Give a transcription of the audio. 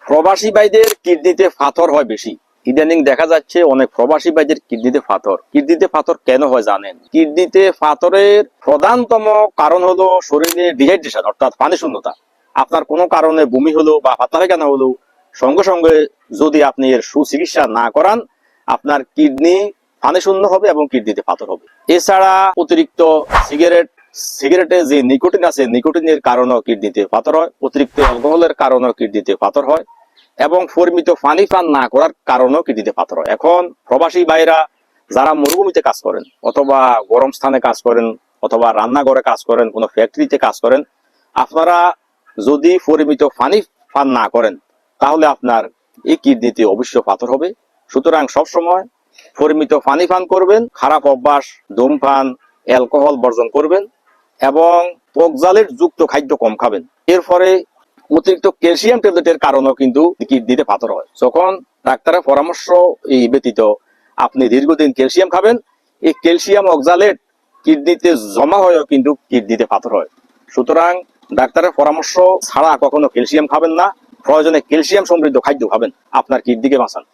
প্রবাসী ভাইদের কিডনিতে পাথর হয় বেশি। ইদানিং দেখা যাচ্ছে অনেক প্রবাসী ভাইদের কিডনিতে পাথর। কিডনিতে পাথর কেন হয় জানেন? কিডনিতে পাথরের প্রধানতম কারণ হলো শরীরে ডিহাইড্রেশন, অর্থাৎ পানি শূন্যতা। আপনার কোনো কারণে বমি হলো বা পাতলা পায়খানা হলো, সঙ্গে সঙ্গে যদি আপনি এর সুচিকিৎসা না করান, আপনার কিডনি পানি শূন্য হবে এবং কিডনিতে পাথর হবে। এছাড়া অতিরিক্ত সিগারেটে যে নিকোটিন আছে, নিকোটিনের কারণেও কিডনিতে পাথর হয়। অতিরিক্ত অ্যালকোহলের কারণেও কিডনিতে পাথর হয় এবং পরিমিত পানি পান না করার কারণেও কিডনিতে পাথর হয়। এখন প্রবাসী ভাইরা যারা মরুভূমিতে কাজ করেন অথবা গরম স্থানে কাজ করেন অথবা রান্নাঘরে কাজ করেন, কোনো ফ্যাক্টরিতে কাজ করেন, আপনারা যদি পরিমিত পানি পান না করেন তাহলে আপনার এই কিডনিতে অবশ্য পাথর হবে। সুতরাং সবসময় পরিমিত পানি পান করবেন, খারাপ অভ্যাস ধূমপান, অ্যালকোহল বর্জন করবেন এবং টকজালের যুক্ত খাদ্য কম খাবেন। এরপরে অতিরিক্ত ক্যালসিয়াম ট্যাবলেটের কারণেও কিন্তু কিডনিতে পাথর হয়। যখন ডাক্তারের পরামর্শ এই ব্যতীত আপনি দীর্ঘদিন ক্যালসিয়াম খাবেন, এই ক্যালসিয়াম অক্সালেট কিডনিতে জমা হয়েও কিন্তু কিডনিতে পাথর হয়। সুতরাং ডাক্তারের পরামর্শ ছাড়া কখনো ক্যালসিয়াম খাবেন না, প্রয়োজনে ক্যালসিয়াম সমৃদ্ধ খাদ্য খাবেন, আপনার কিডনিকে বাঁচান।